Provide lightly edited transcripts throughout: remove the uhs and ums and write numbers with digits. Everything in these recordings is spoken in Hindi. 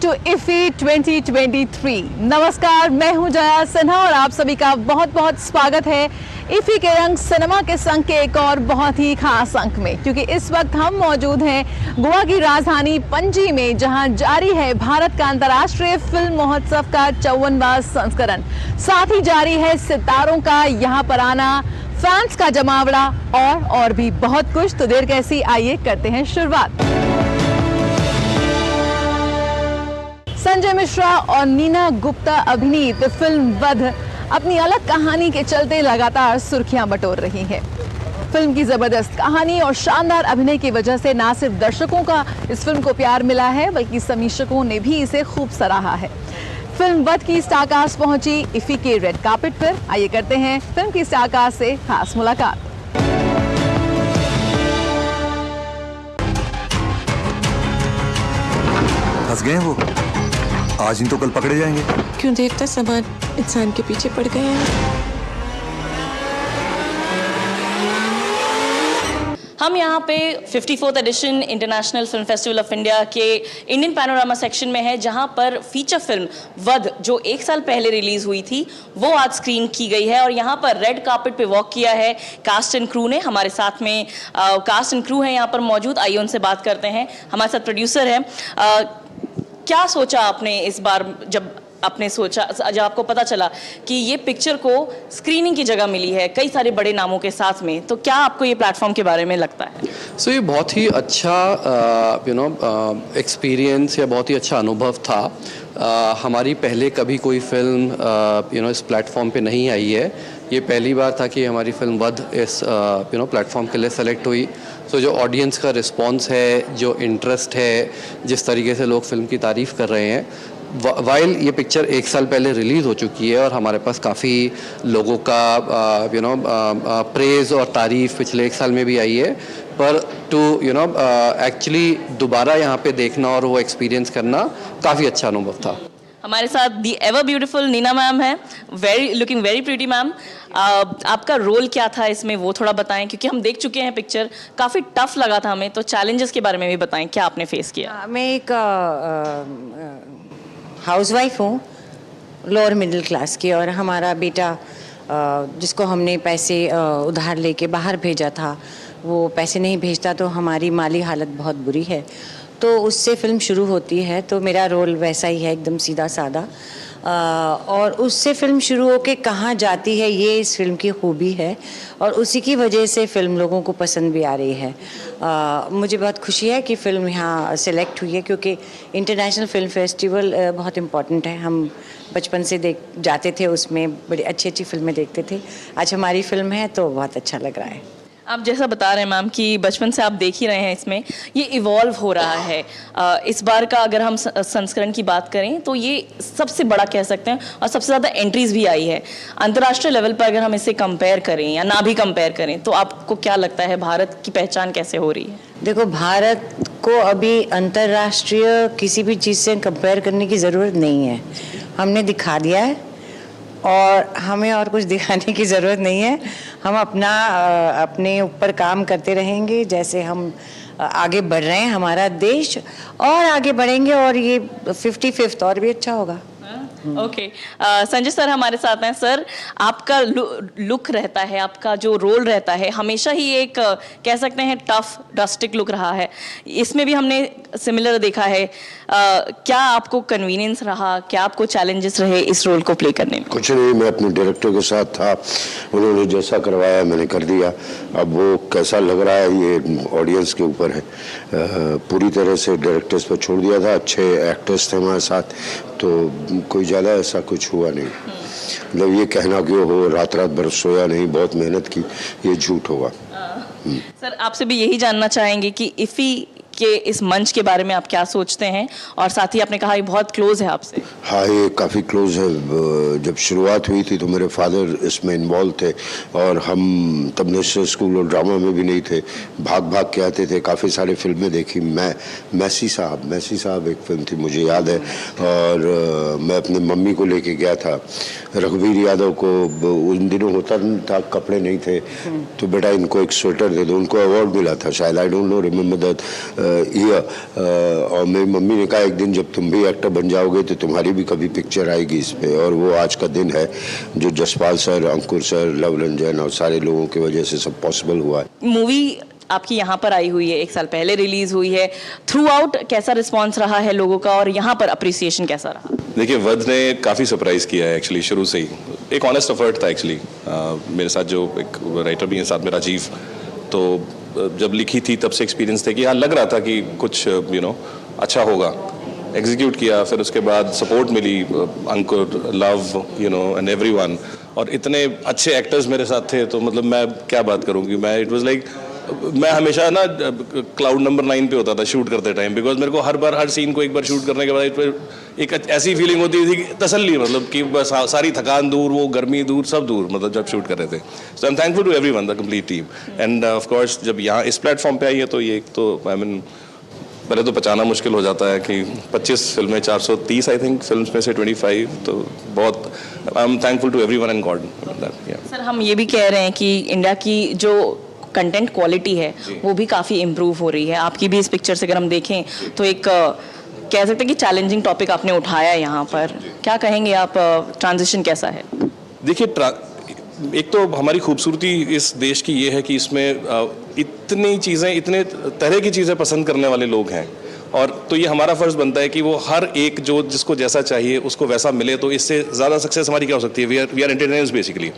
To IFFI 2023। नमस्कार, मैं हूं जया सिन्हा और आप सभी का बहुत बहुत स्वागत है इफी के रंग सिनेमा के संग के एक और बहुत ही खास अंक में, क्योंकि इस वक्त हम मौजूद हैं गोवा की राजधानी पणजी में, जहां जारी है भारत का अंतर्राष्ट्रीय फिल्म महोत्सव का 54वां संस्करण। साथ ही जारी है सितारों का यहां पर आना, फैंस का जमावड़ा और भी बहुत कुछ। तो देर कैसी, आइए करते हैं शुरुआत। संजय मिश्रा और नीना गुप्ता अभिनीत फिल्म वध अपनी अलग कहानी के चलते लगातार सुर्खियां बटोर रही है। फिल्म की जबरदस्त कहानी और शानदार अभिनय की वजह से न सिर्फ दर्शकों का इस फिल्म को प्यार मिला है, बल्कि समीक्षकों ने भी इसे खूब सराहा है। फिल्म वध की स्टारकास्ट पहुंची इफी के रेड कार्पेट पर। आइए करते हैं फिल्म की स्टारकास्ट से खास मुलाकात। फंस गए वो, आज नहीं तो कल पकड़े जाएंगे। क्यों देखता सामान इंसान के पीछे पड़ गए हैं। हम यहाँ पे 54th edition international film festival of India के इंडियन पैनोरामा सेक्शन में है, जहाँ पर फीचर फिल्म वध जो 1 साल पहले रिलीज हुई थी वो आज स्क्रीन की गई है। और यहाँ पर रेड कार्पेट पे वॉक किया है कास्ट एंड क्रू ने। हमारे साथ में कास्ट एंड क्रू है यहाँ पर मौजूद, आइए उनसे बात करते हैं। हमारे साथ प्रोड्यूसर है। क्या सोचा आपने इस बार, जब आपको पता चला कि ये पिक्चर को स्क्रीनिंग की जगह मिली है कई सारे बड़े नामों के साथ में, तो क्या आपको ये प्लेटफॉर्म के बारे में लगता है? ये बहुत ही अच्छा एक्सपीरियंस या बहुत ही अच्छा अनुभव था। हमारी पहले कभी कोई फिल्म इस प्लेटफॉर्म पे नहीं आई है। ये पहली बार था कि हमारी फिल्म वध इस प्लेटफॉर्म के लिए सेलेक्ट हुई। जो ऑडियंस का रिस्पॉन्स है, जो इंटरेस्ट है, जिस तरीके से लोग फिल्म की तारीफ़ कर रहे हैं, वाइल ये पिक्चर 1 साल पहले रिलीज़ हो चुकी है और हमारे पास काफ़ी लोगों का प्रेज़ और तारीफ़ पिछले 1 साल में भी आई है, पर टू एक्चुअली दोबारा यहाँ पे देखना और वो एक्सपीरियंस करना काफ़ी अच्छा अनुभव था। हमारे साथ दी एवर ब्यूटीफुल नीना मैम है, लुकिंग वेरी प्रीटी मैम। आपका रोल क्या था इसमें, वो थोड़ा बताएं, क्योंकि हम देख चुके हैं पिक्चर, काफ़ी टफ लगा था हमें, तो चैलेंजेस के बारे में भी बताएं, क्या आपने फेस किया? मैं एक हाउसवाइफ हूँ, लोअर मिडिल क्लास की, और हमारा बेटा जिसको हमने पैसे उधार लेके बाहर भेजा था, वो पैसे नहीं भेजता, तो हमारी माली हालत बहुत बुरी है। तो उससे फिल्म शुरू होती है, तो मेरा रोल वैसा ही है, एकदम सीधा सादा। और उससे फिल्म शुरू होके कहाँ जाती है, ये इस फिल्म की खूबी है, और उसी की वजह से फिल्म लोगों को पसंद भी आ रही है। मुझे बहुत खुशी है कि फिल्म यहाँ सेलेक्ट हुई है, क्योंकि इंटरनेशनल फिल्म फेस्टिवल बहुत इम्पॉर्टेंट है। हम बचपन से जाते थे, उसमें बड़ी अच्छी अच्छी फिल्में देखते थे। आज हमारी फिल्म है तो बहुत अच्छा लग रहा है। आप जैसा बता रहे हैं मैम कि बचपन से आप देख ही रहे हैं, इसमें ये इवॉल्व हो रहा है। इस बार का अगर हम संस्करण की बात करें तो ये सबसे बड़ा कह सकते हैं, और सबसे ज़्यादा एंट्रीज भी आई है अंतर्राष्ट्रीय लेवल पर। अगर हम इसे कंपेयर करें या ना भी कंपेयर करें, तो आपको क्या लगता है भारत की पहचान कैसे हो रही है? देखो, भारत को अभी अंतर्राष्ट्रीय किसी भी चीज़ से कंपेयर करने की ज़रूरत नहीं है। हमने दिखा दिया है और हमें और कुछ दिखाने की ज़रूरत नहीं है। हम अपने ऊपर काम करते रहेंगे, जैसे हम आगे बढ़ रहे हैं, हमारा देश और आगे बढ़ेंगे, और ये 55th और भी अच्छा होगा। ओके, संजय सर हमारे साथ हैं। सर, आपका लुक रहता है, आपका जो रोल रहता है, हमेशा ही एक कह सकते हैं टफ रस्टिक लुक रहा है। इसमें भी हमने सिमिलर देखा है। क्या आपको कन्वीनियंस रहा, क्या आपको चैलेंजेस रहे इस रोल को प्ले करने में? कुछ नहीं, मैं अपने डायरेक्टर के साथ था, उन्होंने जैसा करवाया मैंने कर दिया। अब वो कैसा लग रहा है ये ऑडियंस के ऊपर है। पूरी तरह से डायरेक्टर्स पर छोड़ दिया था, अच्छे एक्टर्स थे हमारे साथ, तो कोई ज़्यादा ऐसा कुछ हुआ नहीं। मतलब ये कहना कि हो रात भर सोया नहीं, बहुत मेहनत की, ये झूठ होगा। सर, आपसे भी यही जानना चाहेंगे कि इफ़ी के इस मंच के बारे में आप क्या सोचते हैं, और साथ ही आपने कहा ये बहुत क्लोज है आपसे। हाँ, ये काफ़ी क्लोज है। जब शुरुआत हुई थी तो मेरे फादर इसमें इन्वॉल्व थे, और हम तब नेशनल स्कूल और ड्रामा में भी नहीं थे, भाग भाग के आते थे। काफ़ी सारी फिल्में देखी। मैसी साहब एक फिल्म थी, मुझे याद है। और मैं अपनी मम्मी को लेके गया था। रघुवीर यादव को उन दिनों होता था, कपड़े नहीं थे, तो बेटा इनको एक स्वेटर दे दो। उनको अवार्ड मिला था शायद, I don't know, remember that और मेरी मम्मी ने कहा एक दिन जब तुम भी एक्टर बन जाओगे तो तुम्हारी भी कभी पिक्चर आएगी इस पे, और वो आज का दिन है जो जसपाल सर, अंकुर सर, लव रंजन और सारे लोगों की वजह से सब पॉसिबल हुआ है। मूवी आपकी यहाँ पर आई हुई है, 1 साल पहले रिलीज हुई है। थ्रू आउट कैसा रिस्पॉन्स रहा है लोगों का और यहाँ पर अप्रिसिएशन कैसा रहा? देखिए, वध ने काफ़ी सरप्राइज किया है एक्चुअली शुरू से ही। एक ऑनेस्ट एफर्ट था एक्चुअली। मेरे साथ जो एक राइटर भी है साथ में, राजीव, तो जब लिखी थी तब से एक्सपीरियंस थे कि हाँ लग रहा था कि कुछ अच्छा होगा। एग्जीक्यूट किया, फिर उसके बाद सपोर्ट मिली, अंकुर, लव एंड एवरीवन, और इतने अच्छे एक्टर्स मेरे साथ थे, तो मतलब मैं क्या बात करूँगी। मैं इट वाज लाइक मैं हमेशा ना क्लाउड नंबर 9 पे होता था शूट करते टाइम, बिकॉज मेरे को हर सीन को एक बार शूट करने के बाद एक ऐसी फीलिंग होती थी कि तसल्ली, मतलब कि बस सारी थकान दूर, वो गर्मी दूर, सब दूर, मतलब जब शूट कर रहे थे। So I am thankful to everyone, the complete team, and of course जब यहाँ इस प्लेटफॉर्म पे आई है तो ये एक तो आई मीन पहले तो पचाना मुश्किल हो जाता है कि 25 फिल्में, 430 आई थिंक फिल्म्स में से 25, तो बहुत I am thankful to everyone and God. Sir, हम ये भी कह रहे हैं कि इंडिया की जो कंटेंट क्वालिटी है वो भी काफ़ी इम्प्रूव हो रही है। आपकी भी इस पिक्चर से अगर हम देखें तो एक कह सकते हैं कि चैलेंजिंग टॉपिक आपने उठाया है यहाँ पर, क्या कहेंगे आप? ट्रांजिशन कैसा है? देखिए, एक तो हमारी खूबसूरती इस देश की ये है कि इसमें इतनी चीज़ें, इतने तरह की चीज़ें पसंद करने वाले लोग हैं, और तो ये हमारा फ़र्ज़ बनता है कि वो हर एक जो जिसको जैसा चाहिए उसको वैसा मिले। तो इससे ज़्यादा सक्सेस हमारी क्या हो सकती है? We are entertainers basically.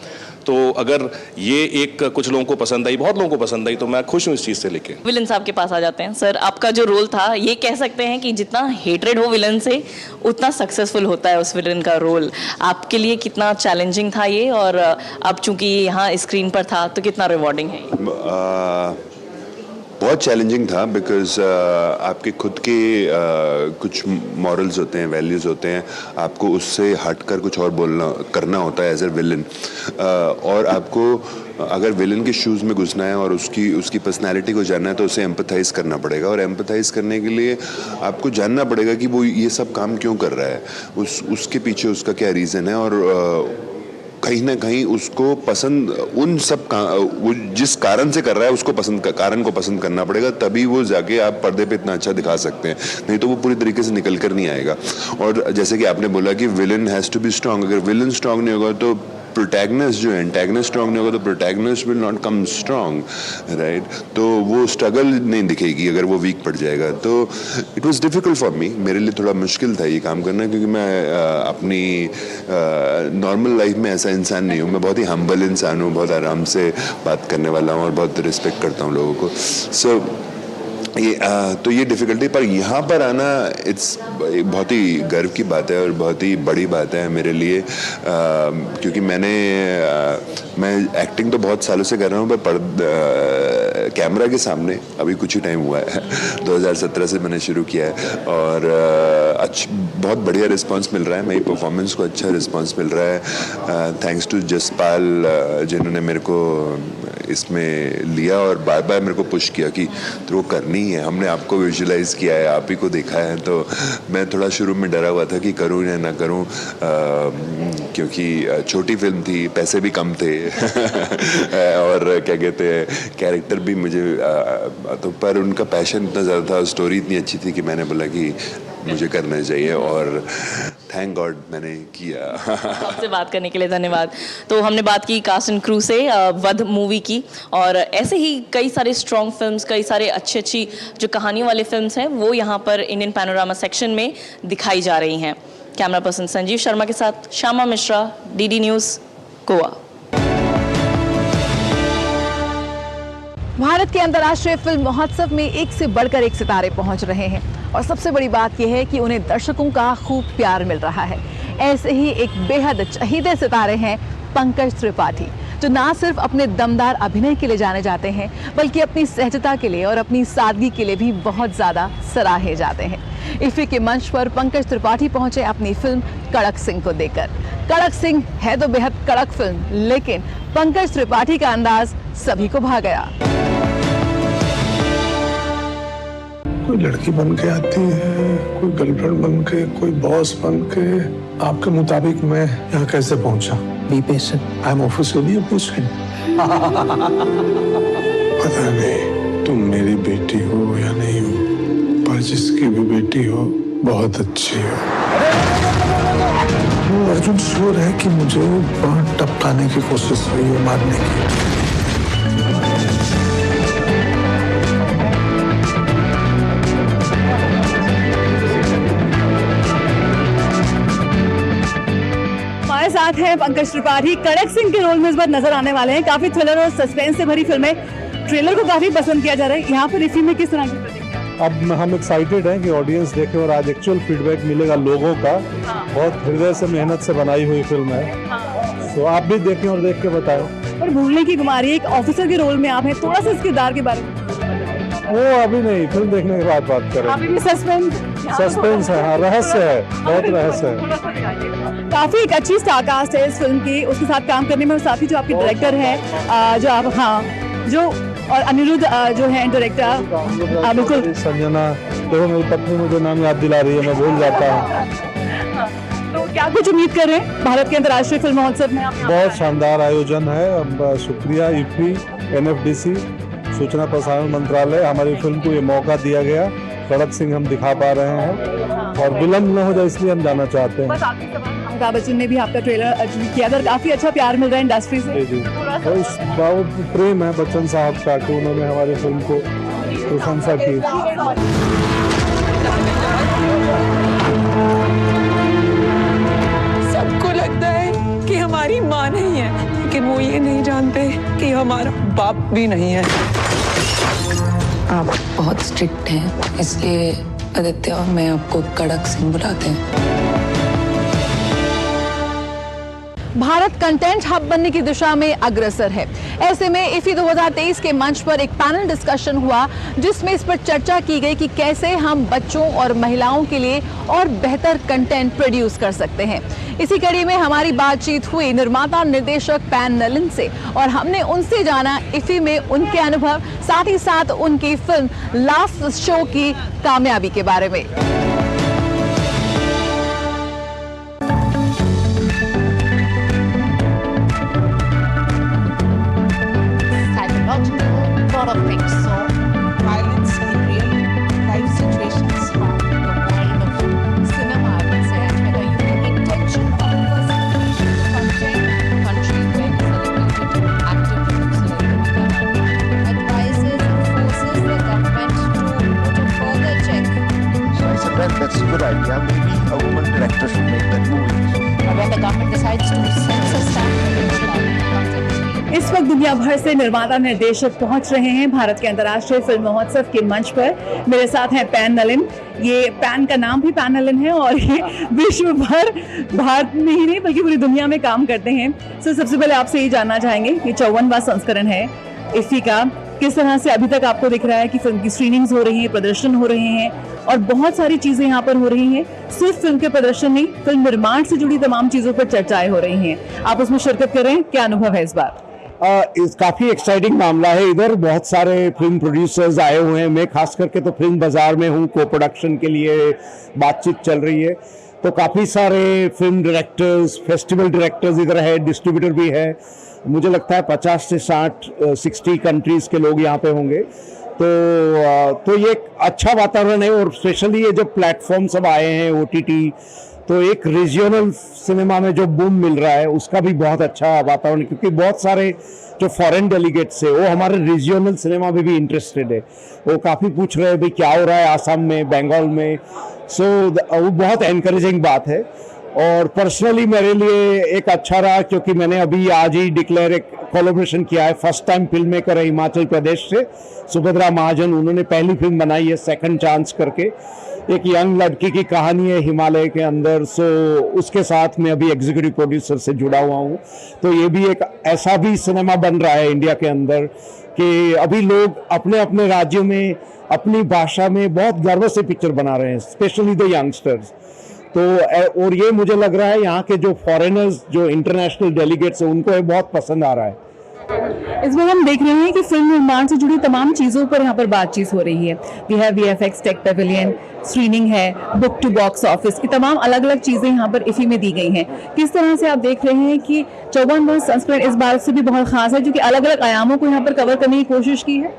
तो अगर ये एक कुछ लोगों को पसंद आई, बहुत लोगों को पसंद आई, तो मैं खुश हूँ इस चीज़ से लेके। विलन साहब के पास आ जाते हैं। सर, आपका जो रोल था, ये कह सकते हैं कि जितना हेट्रेड हो विलन से उतना सक्सेसफुल होता है उस विलन का रोल। आपके लिए कितना चैलेंजिंग था ये, और अब चूंकि ये यहाँ स्क्रीन पर था तो कितना रिवॉर्डिंग है? बहुत चैलेंजिंग था, बिकॉज आपके खुद के कुछ मॉरल्स होते हैं, वैल्यूज़ होते हैं, आपको उससे हटकर कुछ और करना होता है एज ए विलन, और आपको अगर विलन के शूज़ में घुसना है और उसकी पर्सनैलिटी को जानना है तो उसे एम्पथाइज़ करना पड़ेगा, और एम्पथाइज़ करने के लिए आपको जानना पड़ेगा कि वो ये सब काम क्यों कर रहा है, उसके पीछे उसका क्या रीज़न है, और कहीं ना कहीं उसको पसंद उन सब वो जिस कारण से कर रहा है उसको कारण को पसंद करना पड़ेगा, तभी वो जाके आप पर्दे पे इतना अच्छा दिखा सकते हैं, नहीं तो वो पूरी तरीके से निकल कर नहीं आएगा। और जैसे कि आपने बोला कि villain has to be strong, अगर विलन स्ट्रांग नहीं होगा तो प्रोटैगनिस्ट जो है, एंटैगनिस्ट स्ट्रांग नहीं होगा तो protagonist will not come strong, right? तो वो स्ट्रगल नहीं दिखेगी अगर वो वीक पड़ जाएगा। तो it was difficult for me, मेरे लिए थोड़ा मुश्किल था ये काम करना, क्योंकि मैं अपनी नॉर्मल लाइफ में ऐसा इंसान नहीं हूँ। मैं बहुत ही हम्बल इंसान हूँ, बहुत आराम से बात करने वाला हूँ और बहुत रिस्पेक्ट करता हूँ लोगों को। सो तो ये डिफ़िकल्टी, पर यहाँ पर आना इट्स बहुत ही गर्व की बात है और बहुत ही बड़ी बात है मेरे लिए, क्योंकि मैं एक्टिंग तो बहुत सालों से कर रहा हूँ, पर कैमरा के सामने अभी कुछ ही टाइम हुआ है 2017 से मैंने शुरू किया है, और बहुत बढ़िया रिस्पांस मिल रहा है, मेरी परफॉर्मेंस को अच्छा रिस्पांस मिल रहा है, थैंक्स टू जसपाल जिन्होंने मेरे को इसमें लिया और बार बार मेरे को पुश किया कि तो करनी है, हमने आपको विजुलाइज किया है, आप ही को देखा है। तो मैं थोड़ा शुरू में डरा हुआ था कि करूँ या ना करूँ, क्योंकि छोटी फिल्म थी, पैसे भी कम थे और क्या कहते हैं कैरेक्टर भी मुझे तो, पर उनका पैशन इतना ज़्यादा था, स्टोरी इतनी अच्छी थी कि मैंने बोला कि मुझे करना चाहिए, और थैंक गॉड मैंने किया। आपसे बात करने के लिए धन्यवाद। तो हमने बात की कास्ट एंड क्रू से वध मूवी की, और ऐसे ही कई सारे स्ट्रॉन्ग फिल्म्स, कई सारे अच्छी जो कहानियों वाले फिल्म्स हैं वो यहाँ पर इंडियन पैनोरामा सेक्शन में दिखाई जा रही हैं। कैमरा पर्सन संजीव शर्मा के साथ श्यामा मिश्रा, डीडी न्यूज़, गोवा। भारत के अंतर्राष्ट्रीय फिल्म महोत्सव में एक से बढ़कर एक सितारे पहुंच रहे हैं, और सबसे बड़ी बात यह है कि उन्हें दर्शकों का खूब प्यार मिल रहा है। ऐसे ही एक बेहद चहीते सितारे हैं पंकज त्रिपाठी, जो ना सिर्फ अपने दमदार अभिनय के लिए जाने जाते हैं, बल्कि अपनी सहजता के लिए और अपनी सादगी के लिए भी बहुत ज़्यादा सराहे जाते हैं। इफ्फी के मंच पर पंकज त्रिपाठी पहुंचे अपनी फिल्म कड़क सिंह को देखकर। कड़क सिंह है तो बेहद कड़क फिल्म, लेकिन पंकज त्रिपाठी का अंदाज सभी को भा गया। कोई लड़की बन के आती है, कोई गर्लफ्रेंड बन के, कोई बॉस बन के। आपके मुताबिक मैं यहाँ कैसे पहुंचा? Be patient, I am officially a patient. पता नहीं तुम मेरी बेटी हो या नहीं हो, जिसकी भी बेटी हो बहुत अच्छी हो। वो अर्जुन श्योर है कि मुझे वहां टपकाने की कोशिश हुई है, मारने की। हमारे साथ हैं पंकज त्रिपाठी, कड़क सिंह के रोल में इस बार नजर आने वाले हैं। काफी थ्रिलर और सस्पेंस से भरी फिल्म है। ट्रेलर को काफी पसंद किया जा रहा है। यहाँ पर इसी में किस तरह की प्रतिक्रिया? अब हम एक्साइटेड हैं कि ऑडियंस देखे और आज एक्चुअल फीडबैक मिलेगा लोगों का। बहुत हृदय से मेहनत से बनाई हुई फिल्म है, तो आप भी देखें और देख के बताएं। और भूलने की कुमारी, एक ऑफिसर के रोल में आप हैं, थोड़ा सा इस किरदार के बारे में वो अभी नहीं, फिल्म देखने के बाद बात करें। अभी भी सस्पेंस है, हाँ, रहस्य है, बहुत रहस्य है। काफी एक अच्छी स्टार कास्ट है इस फिल्म की, उसके साथ काम करने में, और साथ ही जो आपके डायरेक्टर हैं, जो आप, हाँ, जो और अनिरुद्ध जो है डायरेक्टर, बिल्कुल। संजना, देखो मेरी पत्नी मुझे नाम याद दिला रही है, मैं भूल जाता हूँ। तो क्या कुछ उम्मीद कर रहे हैं भारत के अंतर्राष्ट्रीय फिल्म महोत्सव में? बहुत शानदार आयोजन है, शुक्रिया IFFI, NFDC, सूचना प्रसारण मंत्रालय, हमारी फिल्म को ये मौका दिया गया। कड़क सिंह हम दिखा पा रहे हैं और विलंब न हो जाए इसलिए हम जाना चाहते हैं। अमिताभ बच्चन ने भी आपका ट्रेलर किया था, काफी अच्छा प्यार मिल रहा है इंडस्ट्री से। जी, तो इस बहुत प्रेम है बच्चन साहब का कि उन्होंने हमारी फिल्म को प्रशंसा की। सबको लगता है कि हमारी माँ नहीं है, लेकिन वो ये नहीं जानते कि हमारा बाप भी नहीं है। आप बहुत स्ट्रिक्ट हैं, इसलिए आदित्य और मैं आपको कड़क सिंह बुलाते हैं। भारत कंटेंट हब बनने की दिशा में अग्रसर है। ऐसे में IFFI 2023 के मंच पर एक पैनल डिस्कशन हुआ, जिसमें इस पर चर्चा की गई कि कैसे हम बच्चों और महिलाओं के लिए और बेहतर कंटेंट प्रोड्यूस कर सकते हैं। इसी कड़ी में हमारी बातचीत हुई निर्माता निर्देशक पैन नलिन से, और हमने उनसे जाना IFFI में उनके अनुभव, साथ ही साथ उनकी फिल्म लास्ट शो की कामयाबी के बारे में। That's a good idea. Maybe a woman director should make that movie. When the government decides to censor stuff, इस वक्त दुनिया भर से निर्माता निर्देशक पहुंच रहे हैं भारत के अंतर्राष्ट्रीय फिल्म महोत्सव के मंच पर। मेरे साथ हैं पैन नलिन। ये पैन का नाम भी पैन नलिन है और ये विश्व भर, भारत में ही नहीं बल्कि पूरी दुनिया में काम करते हैं। सो सबसे पहले आपसे ये जानना चाहेंगे कि 54वां संस्करण है IFFI का, किस तरह से अभी तक आपको दिख रहा है कि फिल्म की स्क्रीनिंग्स हो रही हैं, प्रदर्शन हो रहे हैं और बहुत सारी चीजें यहाँ पर हो रही हैं। सिर्फ फिल्म के प्रदर्शन नहीं, फिल्म निर्माण से जुड़ी तमाम चीजों पर चर्चाएं हो रही हैं। आप उसमें शिरकत कर रहे हैं, क्या अनुभव है इस बार? काफी एक्साइटिंग मामला है। इधर बहुत सारे फिल्म प्रोड्यूसर्स आए हुए हैं। मैं खास करके तो फिल्म बाजार में हूँ, को प्रोडक्शन के लिए बातचीत चल रही है, तो काफी सारे फिल्म डायरेक्टर्स, फेस्टिवल डायरेक्टर्स इधर है, डिस्ट्रीब्यूटर भी है। मुझे लगता है 50 से 60 कंट्रीज के लोग यहाँ पे होंगे। तो ये एक अच्छा वातावरण है, और स्पेशली ये जब प्लेटफॉर्म सब आए हैं OTT, तो एक रीजनल सिनेमा में जो बूम मिल रहा है उसका भी बहुत अच्छा वातावरण, क्योंकि बहुत सारे जो फॉरेन डेलीगेट्स है वो हमारे रीजनल सिनेमा में भी इंटरेस्टेड है। वो काफ़ी पूछ रहे हैं भाई क्या हो रहा है आसाम में, बंगाल में। सो वो बहुत एनकरेजिंग बात है। और पर्सनली मेरे लिए एक अच्छा रहा, क्योंकि मैंने अभी आज ही डिक्लेयर एक कोलैबोरेशन किया है। फर्स्ट टाइम फिल्म मेकर है हिमाचल प्रदेश से, सुभद्रा महाजन। उन्होंने पहली फिल्म बनाई है सेकंड चांस करके। एक यंग लड़की की कहानी है हिमालय के अंदर। सो उसके साथ मैं अभी एग्जीक्यूटिव प्रोड्यूसर से जुड़ा हुआ हूँ। तो ये भी एक ऐसा भी सिनेमा बन रहा है इंडिया के अंदर कि अभी लोग अपने अपने राज्यों में अपनी भाषा में बहुत गर्व से पिक्चर बना रहे हैं, स्पेशली द यंगस्टर्स। तो और ये मुझे लग रहा है यहाँ के जो फॉरेनर्स, जो इंटरनेशनल डेलीगेट्स हैं, उनको ये बहुत पसंद आ रहा है। इसमें हम देख रहे हैं कि फिल्म निर्माण से जुड़ी तमाम चीज़ों पर यहाँ पर बातचीत हो रही है। We have VFX tech pavilion, screening है, बुक टू बॉक्स ऑफिस की तमाम अलग अलग चीज़ें यहाँ पर IFFI में दी गई हैं। किस तरह से आप देख रहे हैं कि 54वां संस्करण इस बार से भी बहुत खास है, क्योंकि अलग अलग आयामों को यहाँ पर कवर करने की कोशिश की है?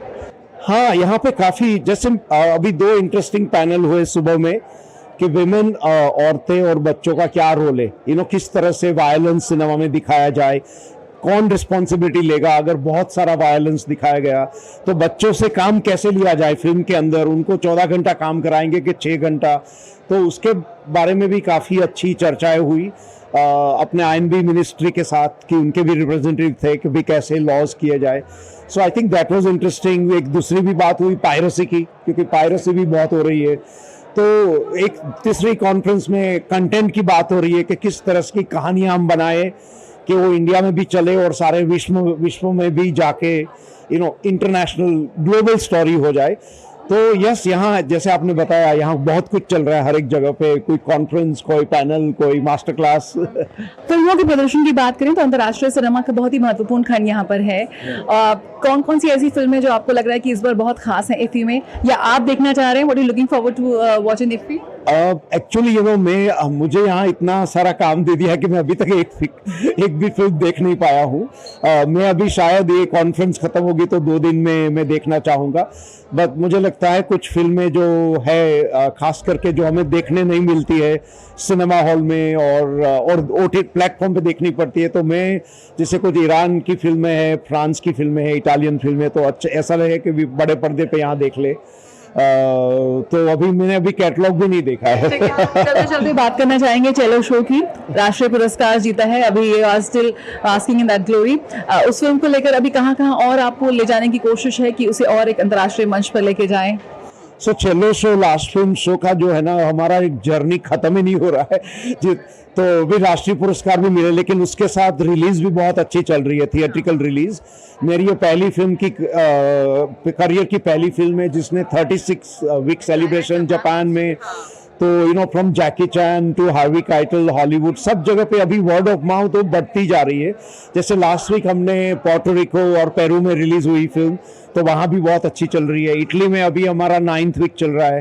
हाँ, यहाँ पे काफ़ी जैसे अभी 2 इंटरेस्टिंग पैनल हुए सुबह में कि विमेन, औरतें और बच्चों का क्या रोल है, किस तरह से वायलेंस सिनेमा में दिखाया जाए, कौन रिस्पॉन्सिबिलिटी लेगा अगर बहुत सारा वायलेंस दिखाया गया, तो बच्चों से काम कैसे लिया जाए फिल्म के अंदर, उनको 14 घंटा काम कराएंगे कि 6 घंटा, तो उसके बारे में भी काफ़ी अच्छी चर्चाएं हुई अपने आईएनबी मिनिस्ट्री के साथ कि उनके भी रिप्रेजेंटेटिव थे कि भी कैसे लॉज किए जाए। So I think that was interesting. एक दूसरी भी बात हुई पायरेसी की, क्योंकि पायरेसी भी बहुत हो रही है, तो एक तीसरी कॉन्फ्रेंस में कंटेंट की बात हो रही है कि किस तरह की कहानियां हम बनाए कि वो इंडिया में भी चले और सारे विश्व में भी जाके इंटरनेशनल ग्लोबल स्टोरी हो जाए। तो यस, यहाँ जैसे आपने बताया यहाँ बहुत कुछ चल रहा है, हर एक जगह पे कोई कॉन्फ्रेंस, कोई पैनल, कोई मास्टर क्लास। फिल्मों के प्रदर्शन की बात करें तो अंतर्राष्ट्रीय सिनेमा का बहुत ही महत्वपूर्ण खंड यहाँ पर है। कौन कौन सी ऐसी फिल्में जो आपको लग रहा है कि इस बार बहुत खास है इफ्फी में, या आप देखना चाह रहे हैं? What are you looking forward to watch in IFFI? Actually मुझे यहाँ इतना सारा काम दे दिया है कि मैं अभी तक एक भी फिल्म देख नहीं पाया हूँ। मैं अभी शायद ये कॉन्फ्रेंस खत्म होगी तो 2 दिन में मैं देखना चाहूँगा, बट मुझे लगता है कुछ फिल्में जो है खास करके जो हमें देखने नहीं मिलती है सिनेमा हॉल में और ओटीटी प्लेटफॉर्म पे देखनी पड़ती है, तो मैं जैसे कुछ ईरान की फिल्में हैं, फ्रांस की फिल्में हैं, इटालियन फिल्में, तो अच्छा ऐसा लगे कि बड़े पर्दे पे यहाँ देख ले। तो मैंने अभी कैटलॉग भी नहीं देखा है। चलते चलते बात करना चाहेंगे चलो शो की। राष्ट्रीय पुरस्कार जीता है अभी, you are still asking in that glory. उस फिल्म को लेकर अभी कहाँ और आपको ले जाने की कोशिश है कि उसे और एक अंतर्राष्ट्रीय मंच पर लेके जाएं? सो चलो शो लास्ट फिल्म शो का जो है ना, हमारा एक जर्नी खत्म ही नहीं हो रहा है। तो भी राष्ट्रीय पुरस्कार भी मिले, लेकिन उसके साथ रिलीज भी बहुत अच्छी चल रही है, थिएट्रिकल रिलीज। मेरी ये पहली फिल्म की करियर की पहली फिल्म है जिसने 36 वीक सेलिब्रेशन जापान में, तो from Jackie Chan to Harvey Keitel, Hollywood, सब जगह पे अभी वर्ड ऑफ माउथ तो बढ़ती जा रही है। जैसे लास्ट वीक हमने पोर्टो रिको और पेरू में रिलीज हुई फिल्म, तो वहाँ भी बहुत अच्छी चल रही है। इटली में अभी हमारा 9th वीक चल रहा है,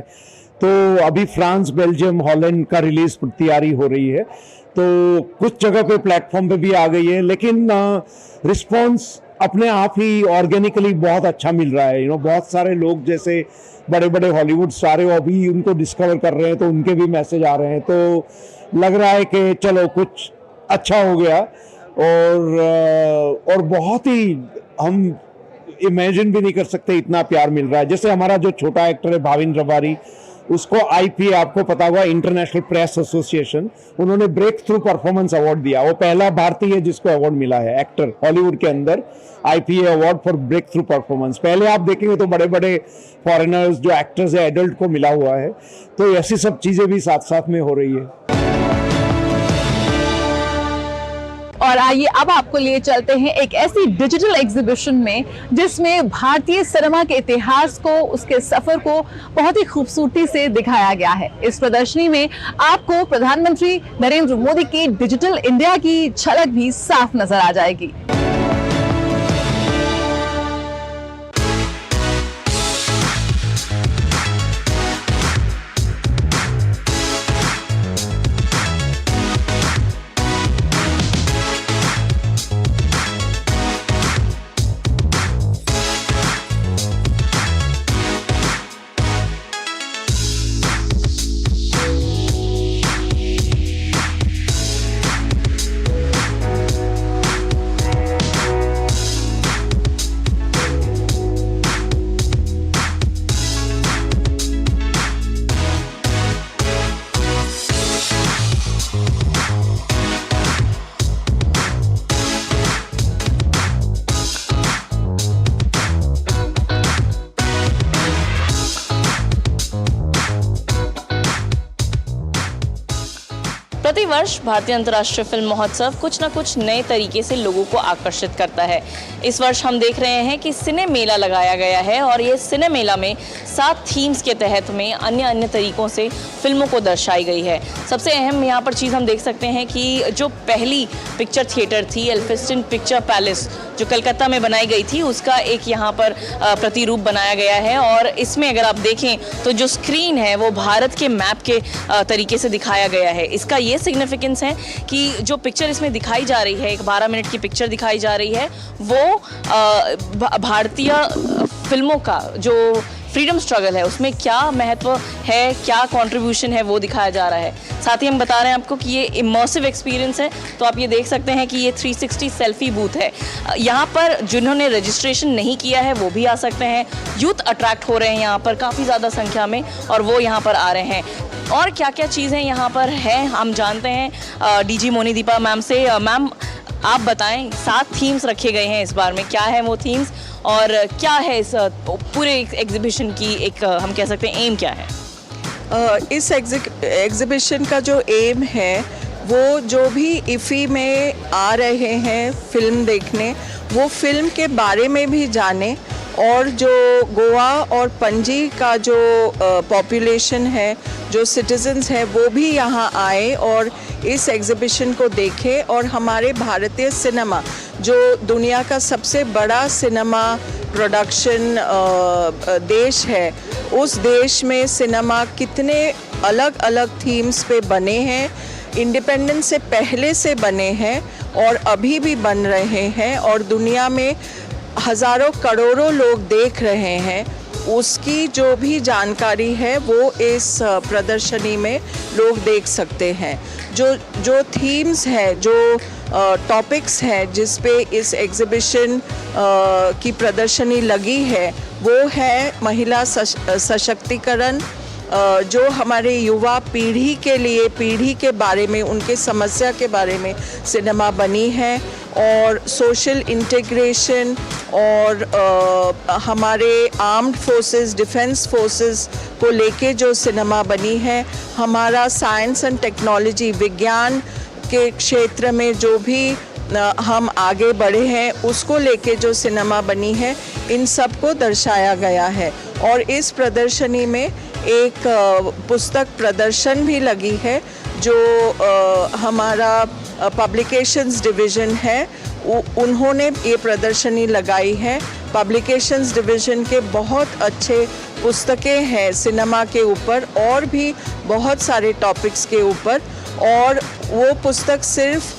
तो अभी फ्रांस, बेल्जियम, हॉलैंड का रिलीज तैयारी हो रही है। तो कुछ जगह पे प्लेटफॉर्म पे भी आ गई है, लेकिन रिस्पॉन्स अपने आप ही ऑर्गेनिकली बहुत अच्छा मिल रहा है। बहुत सारे लोग जैसे बड़े बड़े हॉलीवुड स्टार अभी उनको डिस्कवर कर रहे हैं, तो उनके भी मैसेज आ रहे हैं, तो लग रहा है कि चलो कुछ अच्छा हो गया। और बहुत ही हम इमेजिन भी नहीं कर सकते इतना प्यार मिल रहा है। जैसे हमारा जो छोटा एक्टर है भाविन रबारी, उसको IPA, आपको पता होगा, इंटरनेशनल प्रेस एसोसिएशन, उन्होंने ब्रेक थ्रू परफॉर्मेंस अवार्ड दिया। वो पहला भारतीय है जिसको अवार्ड मिला है एक्टर हॉलीवुड के अंदर, IPA award for breakthrough performance. पहले आप देखेंगे तो बड़े बड़े फॉरेनर्स जो एक्टर्स है एडल्ट को मिला हुआ है, तो ऐसी सब चीजें भी साथ साथ में हो रही है। और आइए अब आपको लिए चलते हैं एक ऐसी डिजिटल एग्जीबिशन में जिसमें भारतीय सिनेमा के इतिहास को, उसके सफर को बहुत ही खूबसूरती से दिखाया गया है। इस प्रदर्शनी में आपको प्रधानमंत्री नरेंद्र मोदी की डिजिटल इंडिया की झलक भी साफ नजर आ जाएगी। प्रतिवर्ष भारतीय अंतर्राष्ट्रीय फिल्म महोत्सव कुछ न कुछ नए तरीके से लोगों को आकर्षित करता है। इस वर्ष हम देख रहे हैं कि सिने मेला लगाया गया है और ये सिने मेला में 7 थीम्स के तहत में अन्य तरीकों से फिल्मों को दर्शाई गई है। सबसे अहम यहाँ पर चीज़ हम देख सकते हैं कि जो पहली पिक्चर थिएटर थी एल्फिंस्टन पिक्चर पैलेस जो कलकत्ता में बनाई गई थी, उसका एक यहाँ पर प्रतिरूप बनाया गया है। और इसमें अगर आप देखें तो जो स्क्रीन है वो भारत के मैप के तरीके से दिखाया गया है। इसका ये सिग्निफिकेंस है कि जो पिक्चर इसमें दिखाई जा रही है, एक 12 मिनट की पिक्चर दिखाई जा रही है, वो भारतीय फिल्मों का जो फ्रीडम स्ट्रगल है उसमें क्या महत्व है, क्या कंट्रीब्यूशन है, वो दिखाया जा रहा है। साथ ही हम बता रहे हैं आपको कि ये इमर्सिव एक्सपीरियंस है, तो आप ये देख सकते हैं कि ये 360 सेल्फी बूथ है। यहाँ पर जिन्होंने रजिस्ट्रेशन नहीं किया है वो भी आ सकते हैं। यूथ अट्रैक्ट हो रहे हैं यहाँ पर काफ़ी ज़्यादा संख्या में, और वो यहाँ पर आ रहे हैं। और क्या क्या चीज़ें यहाँ पर हैं हम जानते हैं डीजी मोनीदीपा मैम से। मैम आप बताएं, 7 थीम्स रखे गए हैं इस बार में, क्या है वो थीम्स और क्या है इस पूरे एग्जीबिशन की एक हम कह सकते हैं एम क्या है? इस एग्जीबिशन का जो एम है वो जो भी इफ़ी में आ रहे हैं फिल्म देखने, वो फिल्म के बारे में भी जाने, और जो गोवा और पणजी का जो पॉपुलेशन है, जो सिटीजन्स है, वो भी यहाँ आए और इस एग्जीबिशन को देखें। और हमारे भारतीय सिनेमा जो दुनिया का सबसे बड़ा सिनेमा प्रोडक्शन देश है, उस देश में सिनेमा कितने अलग अलग थीम्स पे बने हैं, इंडिपेंडेंस से पहले से बने हैं और अभी भी बन रहे हैं, और दुनिया में हज़ारों करोड़ों लोग देख रहे हैं, उसकी जो भी जानकारी है वो इस प्रदर्शनी में लोग देख सकते हैं। जो थीम्स है, जो टॉपिक्स हैं जिस पे इस एग्जीबिशन की प्रदर्शनी लगी है, वो है महिला सशक्तिकरण, जो हमारे युवा पीढ़ी के लिए, पीढ़ी के बारे में, उनके समस्या के बारे में सिनेमा बनी है, और सोशल इंटीग्रेशन, और हमारे आर्म्ड फोर्सेस, डिफेंस फोर्सेस को लेके जो सिनेमा बनी है, हमारा साइंस एंड टेक्नोलॉजी, विज्ञान के क्षेत्र में जो भी हम आगे बढ़े हैं, उसको लेके जो सिनेमा बनी है, इन सब को दर्शाया गया है। और इस प्रदर्शनी में एक पुस्तक प्रदर्शन भी लगी है, जो हमारा पब्लिकेशंस डिवीज़न है, उन्होंने ये प्रदर्शनी लगाई है। पब्लिकेशंस डिवीज़न के बहुत अच्छे पुस्तकें हैं सिनेमा के ऊपर, और भी बहुत सारे टॉपिक्स के ऊपर, और वो पुस्तक सिर्फ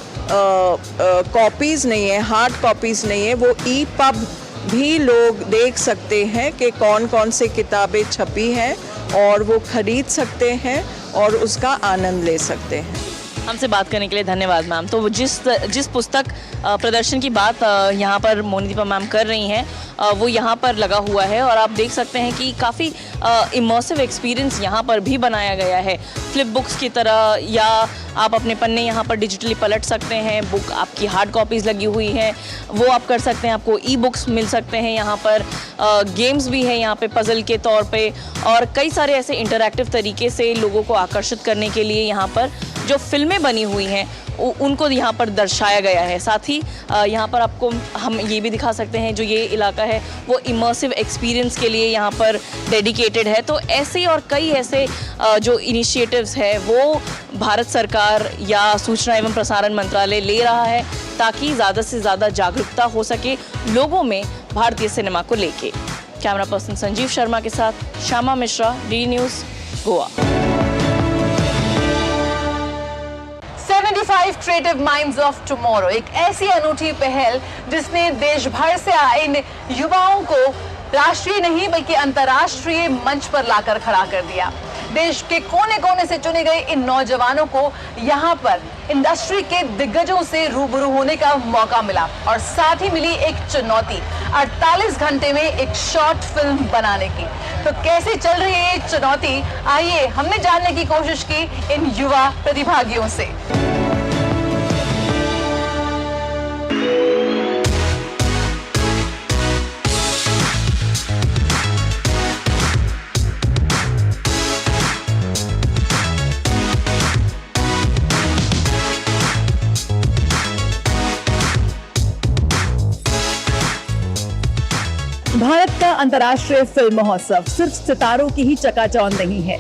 कॉपीज़ नहीं है, हार्ड कॉपीज़ नहीं है, वो ई पब भी लोग देख सकते हैं कि कौन कौन से किताबें छपी हैं, और वो खरीद सकते हैं और उसका आनंद ले सकते हैं। हमसे बात करने के लिए धन्यवाद मैम। तो जिस पुस्तक प्रदर्शन की बात यहाँ पर मोनीदीपा मैम कर रही हैं, वो यहाँ पर लगा हुआ है, और आप देख सकते हैं कि काफ़ी इमर्सिव एक्सपीरियंस यहाँ पर भी बनाया गया है, फ्लिप बुक्स की तरह, या आप अपने पन्ने यहाँ पर डिजिटली पलट सकते हैं। बुक आपकी हार्ड कॉपीज़ लगी हुई हैं, वो आप कर सकते हैं। आपको ई बुक्स मिल सकते हैं यहाँ पर, गेम्स भी हैं यहाँ पे पज़ल के तौर पे, और कई सारे ऐसे इंटरैक्टिव तरीके से लोगों को आकर्षित करने के लिए यहाँ पर जो फिल्में बनी हुई हैं उनको यहाँ पर दर्शाया गया है। साथ ही यहाँ पर आपको हम ये भी दिखा सकते हैं, जो ये इलाका है वो इमर्सिव एक्सपीरियंस के लिए यहाँ पर डेडिकेटेड है। तो ऐसे और कई ऐसे जो इनिशिएटिव्स है वो भारत सरकार या सूचना एवं प्रसारण मंत्रालय ले रहा है, ताकि ज़्यादा से ज़्यादा जागरूकता हो सके लोगों में भारतीय सिनेमा को लेके। कैमरा पर्सन संजीव शर्मा के साथ Shyama Mishra, DD news, Goa. 75 creative minds of tomorrow, एक ऐसी अनूठी पहल जिसने देश भर से आए इन युवाओं को राष्ट्रीय नहीं बल्कि अंतर्राष्ट्रीय मंच पर लाकर खड़ा कर दिया। देश के कोने कोने से चुने गए इन नौजवानों को यहाँ पर इंडस्ट्री के दिग्गजों से रूबरू होने का मौका मिला, और साथ ही मिली एक चुनौती, 48 घंटे में एक शॉर्ट फिल्म बनाने की। तो कैसे चल रही है ये चुनौती, आइए हमने जानने की कोशिश की इन युवा प्रतिभागियों से। भारत का अंतर्राष्ट्रीय फिल्म महोत्सव सिर्फ सितारों की ही चकाचौंध नहीं है।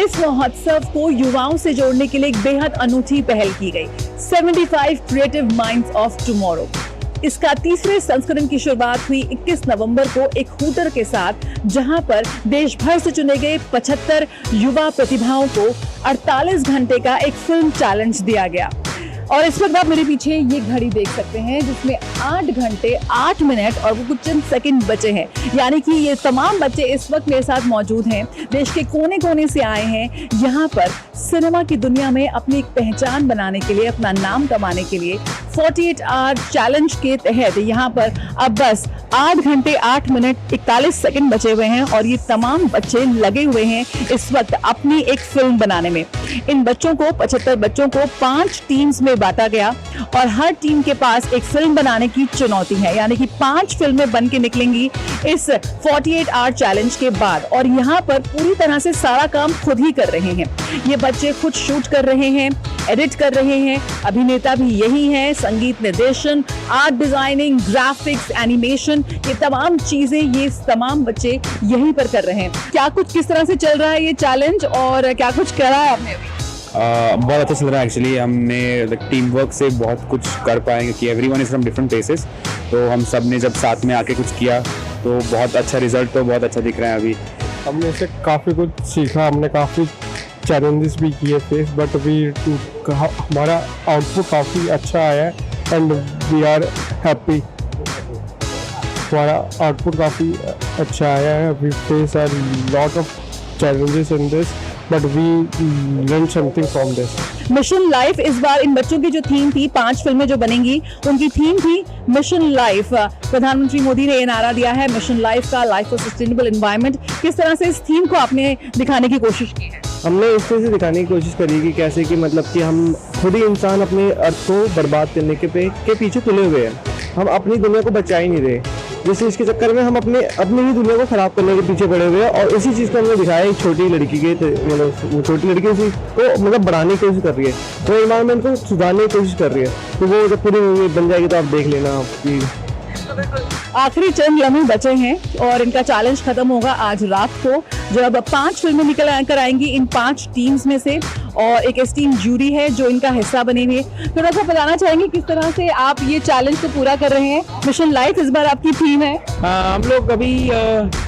इस महोत्सव को युवाओं से जोड़ने के लिए एक बेहद अनूठी पहल की गई, 75 क्रिएटिव माइंड्स ऑफ टुमारो। इसका तीसरे संस्करण की शुरुआत हुई 21 नवंबर को एक हूटर के साथ, जहां पर देश भर से चुने गए 75 युवा प्रतिभाओं को 48 घंटे का एक फिल्म चैलेंज दिया गया। और इस वक्त आप मेरे पीछे ये घड़ी देख सकते हैं जिसमें 8 घंटे 8 मिनट और वो कुछ चंद सेकंड बचे हैं। यानी कि ये तमाम बच्चे इस वक्त मेरे साथ मौजूद हैं, देश के कोने कोने से आए हैं यहाँ पर सिनेमा की दुनिया में अपनी एक पहचान बनाने के लिए, अपना नाम कमाने के लिए। 48 आवर चैलेंज के तहत यहाँ पर अब बस 8 घंटे 8 मिनट 41 सेकंड बचे हुए हैं और ये तमाम बच्चे लगे हुए हैं इस वक्त अपनी एक फिल्म बनाने में। इन बच्चों को 75 बच्चों को 5 टीम्स में बांटा गया और हर टीम के पास एक फिल्म बनाने की चुनौती है, यानी कि 5 फिल्में बन के निकलेंगी इस 48 आवर चैलेंज के बाद। और यहाँ पर पूरी तरह से सारा काम खुद ही कर रहे हैं ये बच्चे, खुद शूट कर रहे हैं, एडिट कर रहे हैं, अभिनेता भी यही है, संगीत निर्देशन, आर्ट डिजाइनिंग, ग्राफिक्स, एनिमेशन, ये तमाम चीजें ये तमाम बच्चे यहीं पर कर रहे हैं। क्या कुछ किस तरह से चल रहा है ये चैलेंज और क्या कुछ करा है आपने? बहुत अच्छा चल रहा है एक्चुअली। हमने टीम वर्क से बहुत कुछ कर पाएंगे कि everyone is from different places, तो हम सब ने जब साथ में आके कुछ किया तो बहुत अच्छा रिजल्ट तो बहुत अच्छा दिख रहा है अभी। हमने इससे काफ़ी कुछ सीखा, हमने काफ़ी चैलेंजेस भी किए फेस, बट हमारा आउटपुट काफ़ी अच्छा आया है एंड वी आर हैप्पी। हमारा आउटपुट काफ़ी अच्छा आया है। We face a lot of challenges in this, but we learned something from this. Mission life इस बार इन बच्चों की जो थीम थी, 5 फिल्में जो बनेंगी उनकी थीम थी मिशन लाइफ। प्रधानमंत्री मोदी ने ये नारा दिया है मिशन लाइफ का, लाइफ फॉर सस्टेनेबल एनवायरनमेंट। किस तरह से इस थीम को आपने दिखाने की कोशिश की है? हमने इस तरह से दिखाने की कोशिश करी कि कैसे कि मतलब कि हम खुद ही इंसान अपने अर्थ को बर्बाद करने के पीछे तुले हुए हैं। हम अपनी दुनिया को बचा ही नहीं रहे, जिस चीज़ के चक्कर में हम अपनी ही दुनिया को ख़राब करने के पीछे पड़े हुए हैं। और इसी चीज़ को हमने दिखाया एक छोटी लड़की के, मतलब छोटी लड़की उसी को मतलब बढ़ाने की कोशिश कर रही है, वो एनवायरनमेंट को सुधारने की कोशिश कर रही है। तो वो जब पूरी मूवी बन जाएगी तो आप देख लेना आपकी। आखिरी चंद लम्हे बचे हैं और इनका चैलेंज खत्म होगा आज रात को, जब 5 फिल्में निकल कर आएंगी इन 5 टीम्स में से और एक एस्टीम जूरी है जो इनका हिस्सा बनेंगे। थोड़ा सा बताना चाहेंगे किस तरह से आप ये चैलेंज को पूरा कर रहे हैं? मिशन लाइफ इस बार आपकी थीम है। हम लोग अभी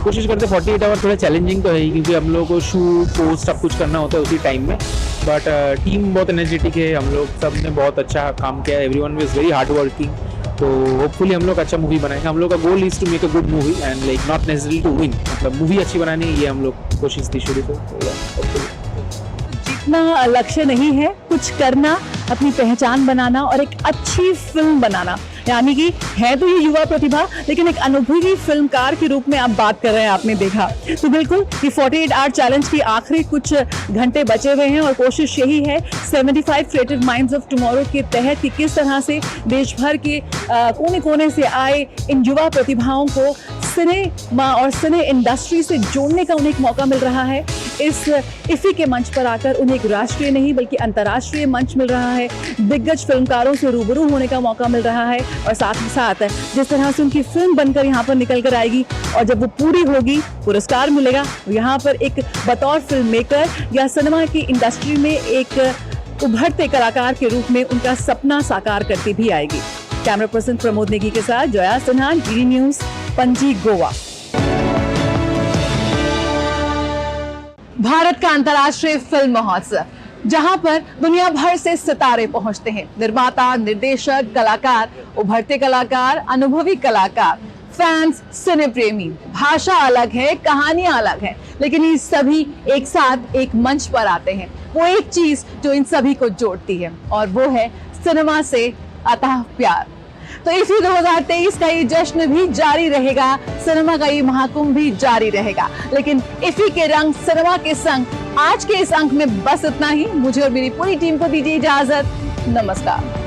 कोशिश करते हैं 48 आवर, थोड़ा चैलेंजिंग तो है ही क्योंकि हम लोग को शूट पोस्ट सब कुछ करना होता है उसी टाइम में, बट टीम बहुत एनर्जेटिक है। हम लोग सब ने बहुत अच्छा काम किया, everyone was very hard working. तो होपफुली हम लोग अच्छा मूवी बनाएंगे। हम लोग का goal is to make a good movie and like not necessary to win, मतलब मूवी अच्छी बनानी है, ये हम लोग कोशिश थी शुरू से। जितना लक्ष्य नहीं है, कुछ करना, अपनी पहचान बनाना और एक अच्छी फिल्म बनाना, यानी कि है तो ये युवा प्रतिभा लेकिन एक अनुभवी फिल्मकार के रूप में आप बात कर रहे हैं, आपने देखा। तो बिल्कुल ये 48 आवर चैलेंज की आखिरी कुछ घंटे बचे हुए हैं और कोशिश यही है 75 क्रिएटिव माइंड्स ऑफ टुमारो के तहत कि किस तरह से देश भर के कोने कोने से आए इन युवा प्रतिभाओं को सिनेमा और सिने इंडस्ट्री से जोड़ने का उन्हें एक मौका मिल रहा है। इस इफ़ी के मंच पर आकर उन्हें एक राष्ट्रीय नहीं बल्कि अंतर्राष्ट्रीय मंच मिल रहा है, दिग्गज फिल्मकारों से रूबरू होने का मौका मिल रहा है और साथ ही साथ जिस तरह से उनकी फिल्म बनकर यहाँ पर निकल कर आएगी और जब वो पूरी होगी पुरस्कार मिलेगा, यहाँ पर एक बतौर फिल्म मेकर या सिनेमा की इंडस्ट्री में एक उभरते कलाकार के रूप में उनका सपना साकार करती भी आएगी। कैमरा पर्सन प्रमोद नेगी के साथ जोया सिन्हा, डीडी न्यूज़, पणजी, गोवा। भारत का अंतर्राष्ट्रीय फिल्म महोत्सव, जहां पर दुनिया भर से सितारे पहुंचते हैं, निर्माता, निर्देशक, कलाकार, उभरते कलाकार, अनुभवी कलाकार, फैंस, सिने प्रेमी। भाषा अलग है, कहानियां अलग है, लेकिन ये सभी एक साथ एक मंच पर आते हैं। वो एक चीज जो इन सभी को जोड़ती है और वो है सिनेमा से अथाह प्यार। तो इसी 2023 का ये जश्न भी जारी रहेगा, सिनेमा का ये महाकुंभ भी जारी रहेगा, लेकिन इफ़ी के रंग सिनेमा के संग आज के इस अंक में बस इतना ही। मुझे और मेरी पूरी टीम को दीजिए इजाजत। नमस्कार।